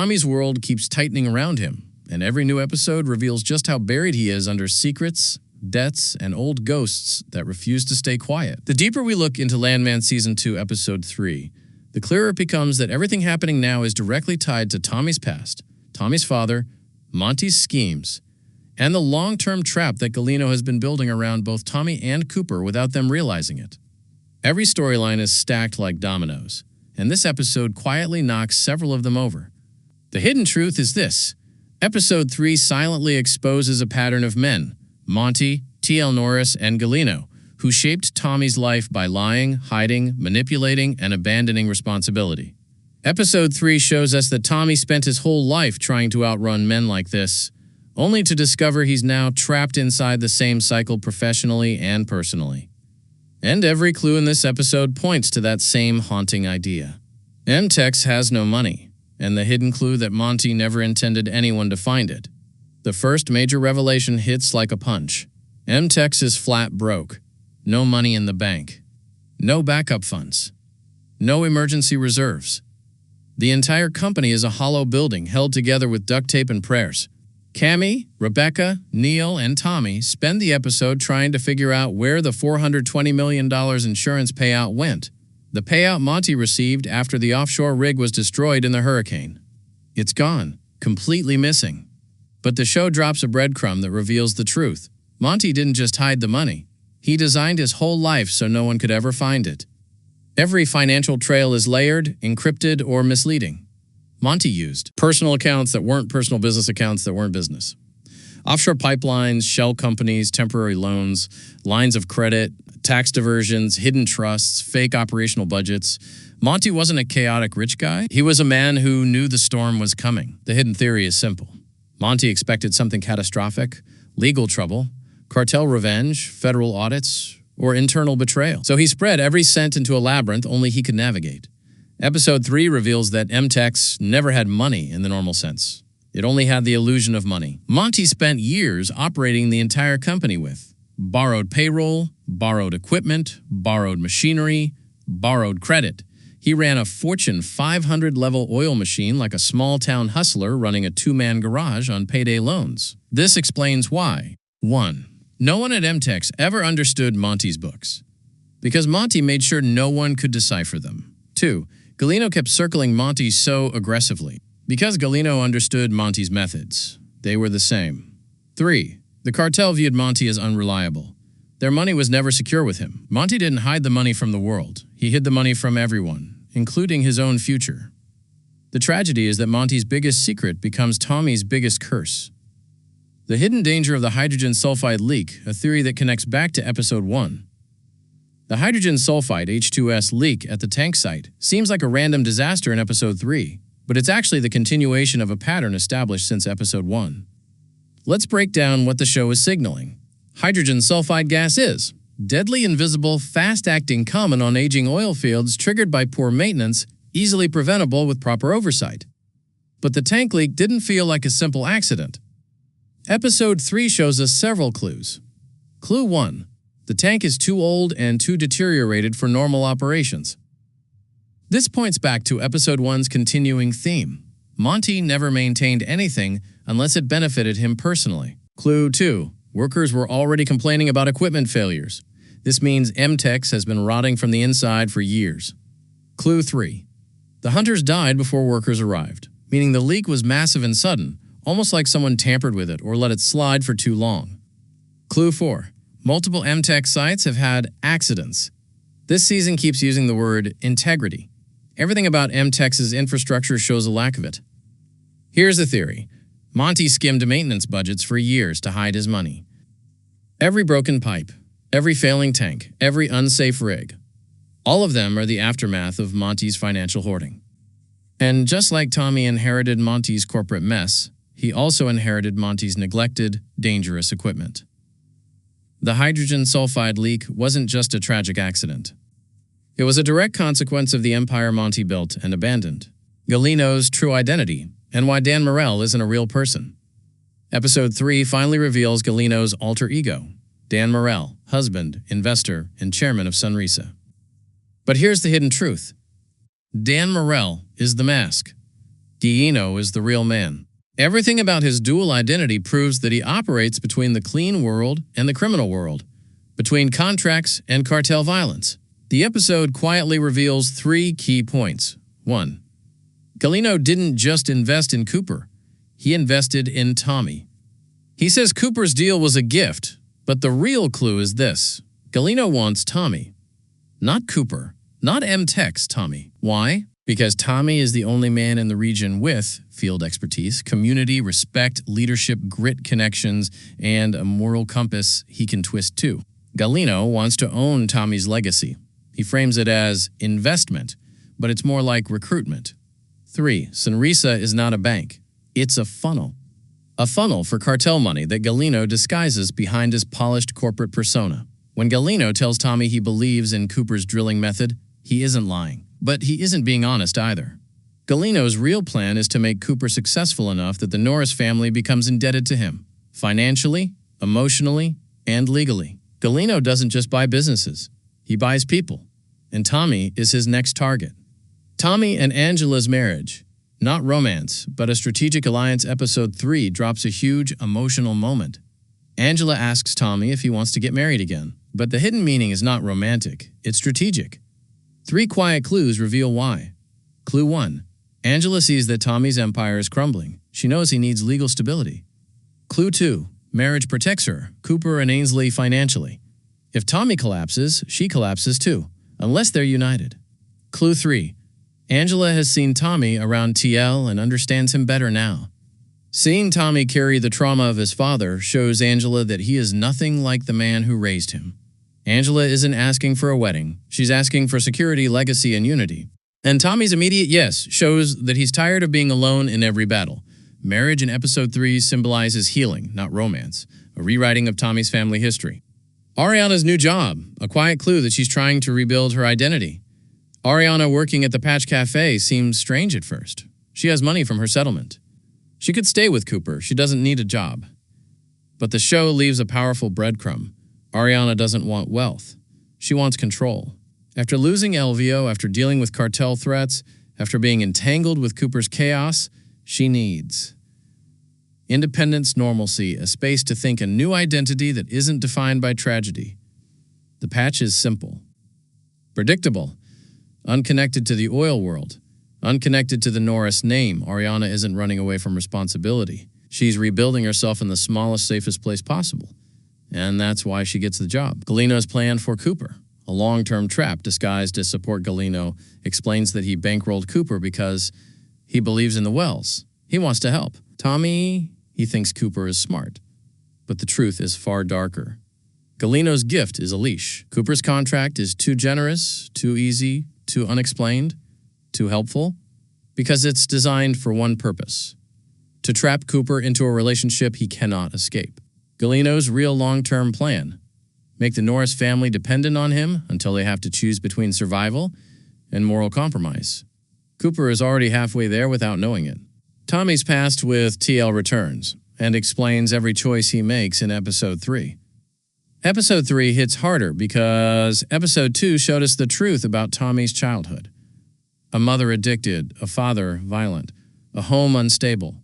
Tommy's world keeps tightening around him, and every new episode reveals just how buried he is under secrets, debts, and old ghosts that refuse to stay quiet. The deeper we look into Landman Season 2, Episode 3, the clearer it becomes that everything happening now is directly tied to Tommy's past, Tommy's father, Monty's schemes, and the long-term trap that Gallino has been building around both Tommy and Cooper without them realizing it. Every storyline is stacked like dominoes, and this episode quietly knocks several of them over. The hidden truth is this. Episode 3 silently exposes a pattern of men, Monty, T.L. Norris, and Gallino, who shaped Tommy's life by lying, hiding, manipulating, and abandoning responsibility. Episode 3 shows us that Tommy spent his whole life trying to outrun men like this, only to discover he's now trapped inside the same cycle professionally and personally. And every clue in this episode points to that same haunting idea. MTEX has no money, and the hidden clue that Monty never intended anyone to find it. The first major revelation hits like a punch. MTEX is flat broke. No money in the bank. No backup funds. No emergency reserves. The entire company is a hollow building held together with duct tape and prayers. Cammy, Rebecca, Neil, and Tommy spend the episode trying to figure out where the $420 million insurance payout went. The payout Monty received after the offshore rig was destroyed in the hurricane. It's gone, completely missing. But the show drops a breadcrumb that reveals the truth. Monty didn't just hide the money. He designed his whole life so no one could ever find it. Every financial trail is layered, encrypted, or misleading. Monty used personal accounts that weren't personal, business accounts that weren't business. Offshore pipelines, shell companies, temporary loans, lines of credit, tax diversions, hidden trusts, fake operational budgets. Monty wasn't a chaotic rich guy. He was a man who knew the storm was coming. The hidden theory is simple. Monty expected something catastrophic, legal trouble, cartel revenge, federal audits, or internal betrayal. So he spread every cent into a labyrinth only he could navigate. Episode 3 reveals that MTEX never had money in the normal sense. It only had the illusion of money. Monty spent years operating the entire company with borrowed payroll, borrowed equipment, borrowed machinery, borrowed credit. He ran a Fortune 500 level oil machine like a small-town hustler running a two-man garage on payday loans. This explains why. 1. No one at MTEX ever understood Monty's books, because Monty made sure no one could decipher them. 2. Gallino kept circling Monty so aggressively, because Gallino understood Monty's methods. They were the same. 3. The cartel viewed Monty as unreliable. Their money was never secure with him. Monty didn't hide the money from the world. He hid the money from everyone, including his own future. The tragedy is that Monty's biggest secret becomes Tommy's biggest curse. The hidden danger of the hydrogen sulfide leak, a theory that connects back to Episode 1. The hydrogen sulfide H2S leak at the tank site seems like a random disaster in Episode 3, but it's actually the continuation of a pattern established since Episode 1. Let's break down what the show is signaling. Hydrogen sulfide gas is deadly, invisible, fast-acting common on aging oil fields triggered by poor maintenance, easily preventable with proper oversight. But the tank leak didn't feel like a simple accident. Episode 3 shows us several clues. Clue 1. The tank is too old and too deteriorated for normal operations. This points back to Episode 1's continuing theme. Monty never maintained anything unless it benefited him personally. Clue 2. Workers were already complaining about equipment failures. This means MTEX has been rotting from the inside for years. Clue 3. The hunters died before workers arrived, meaning the leak was massive and sudden, almost like someone tampered with it or let it slide for too long. Clue 4. Multiple MTEX sites have had accidents. This season keeps using the word integrity. Everything about MTEX's infrastructure shows a lack of it. Here's the theory. Monty skimmed maintenance budgets for years to hide his money. Every broken pipe, every failing tank, every unsafe rig, all of them are the aftermath of Monty's financial hoarding. And just like Tommy inherited Monty's corporate mess, he also inherited Monty's neglected, dangerous equipment. The hydrogen sulfide leak wasn't just a tragic accident. It was a direct consequence of the empire Monty built and abandoned, Gallino's true identity, and why Dan Morell isn't a real person. Episode 3 finally reveals Gallino's alter ego, Dan Morell, husband, investor, and chairman of Sunrisa. But here's the hidden truth. Dan Morell is the mask. Gallino is the real man. Everything about his dual identity proves that he operates between the clean world and the criminal world, between contracts and cartel violence. The episode quietly reveals 3 key points. 1. Gallino didn't just invest in Cooper. He invested in Tommy. He says Cooper's deal was a gift, but the real clue is this. Gallino wants Tommy, not Cooper, not M-Tech's Tommy. Why? Because Tommy is the only man in the region with field expertise, community, respect, leadership, grit connections, and a moral compass he can twist too. Gallino wants to own Tommy's legacy. He frames it as investment, but it's more like recruitment. 3. Sunrisa is not a bank. It's a funnel. A funnel for cartel money that Gallino disguises behind his polished corporate persona. When Gallino tells Tommy he believes in Cooper's drilling method, he isn't lying. But he isn't being honest either. Gallino's real plan is to make Cooper successful enough that the Norris family becomes indebted to him, financially, emotionally, and legally. Gallino doesn't just buy businesses. He buys people. And Tommy is his next target. Tommy and Angela's marriage. Not romance, but a strategic alliance. Episode 3 drops a huge emotional moment. Angela asks Tommy if he wants to get married again. But the hidden meaning is not romantic, it's strategic. 3 quiet clues reveal why. Clue 1. Angela sees that Tommy's empire is crumbling. She knows he needs legal stability. Clue 2. Marriage protects her, Cooper and Ainsley financially. If Tommy collapses, she collapses too, unless they're united. Clue 3. Angela has seen Tommy around TL and understands him better now. Seeing Tommy carry the trauma of his father shows Angela that he is nothing like the man who raised him. Angela isn't asking for a wedding. She's asking for security, legacy, and unity. And Tommy's immediate yes shows that he's tired of being alone in every battle. Marriage in Episode 3 symbolizes healing, not romance, a rewriting of Tommy's family history. Ariana's new job, a quiet clue that she's trying to rebuild her identity. Ariana working at the Patch Cafe seems strange at first. She has money from her settlement. She could stay with Cooper. She doesn't need a job. But the show leaves a powerful breadcrumb. Ariana doesn't want wealth. She wants control. After losing Elvio, after dealing with cartel threats, after being entangled with Cooper's chaos, she needs independence, normalcy, a space to think a new identity that isn't defined by tragedy. The Patch is simple, predictable, unconnected to the oil world, unconnected to the Norris name. Ariana isn't running away from responsibility. She's rebuilding herself in the smallest, safest place possible. And that's why she gets the job. Gallino's plan for Cooper, a long-term trap disguised as support. Gallino explains that he bankrolled Cooper because he believes in the wells. He wants to help. Tommy, he thinks Cooper is smart. But the truth is far darker. Gallino's gift is a leash. Cooper's contract is too generous, too easy, too unexplained, too helpful, because it's designed for one purpose: to trap Cooper into a relationship he cannot escape. Gallino's real long-term plan: make the Norris family dependent on him until they have to choose between survival and moral compromise. Cooper is already halfway there without knowing it. Tommy's past with TL returns and explains every choice he makes in Episode 3. Episode 3 hits harder because Episode 2 showed us the truth about Tommy's childhood. A mother addicted, a father violent, a home unstable,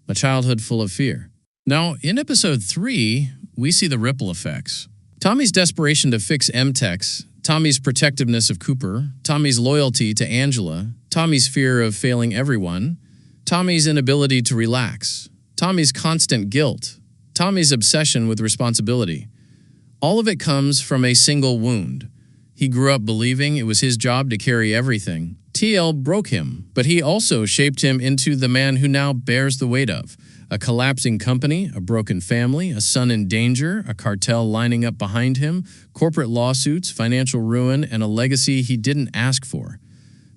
a childhood full of fear. Now, in Episode 3, we see the ripple effects. Tommy's desperation to fix M-Techs, Tommy's protectiveness of Cooper, Tommy's loyalty to Angela, Tommy's fear of failing everyone, Tommy's inability to relax, Tommy's constant guilt, Tommy's obsession with responsibility. All of it comes from a single wound. He grew up believing it was his job to carry everything. TL broke him, but he also shaped him into the man who now bears the weight of a collapsing company, a broken family, a son in danger, a cartel lining up behind him, corporate lawsuits, financial ruin, and a legacy he didn't ask for.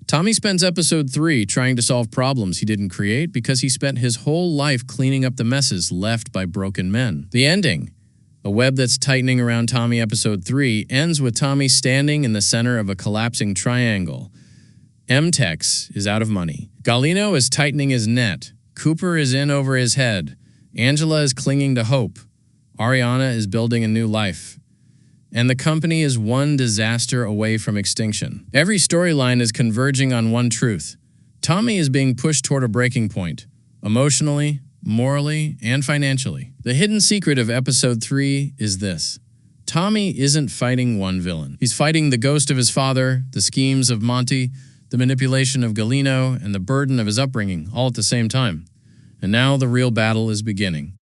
Tommy spends Episode 3 trying to solve problems he didn't create because he spent his whole life cleaning up the messes left by broken men. The ending, a web that's tightening around Tommy. Episode 3 ends with Tommy standing in the center of a collapsing triangle. M-Techs is out of money. Gallino is tightening his net. Cooper is in over his head. Angela is clinging to hope. Ariana is building a new life. And the company is one disaster away from extinction. Every storyline is converging on one truth. Tommy is being pushed toward a breaking point, emotionally, morally, and financially. The hidden secret of episode 3 is this. Tommy isn't fighting one villain. He's fighting the ghost of his father, the schemes of Monty, the manipulation of Gallino, and the burden of his upbringing, all at the same time. And now the real battle is beginning.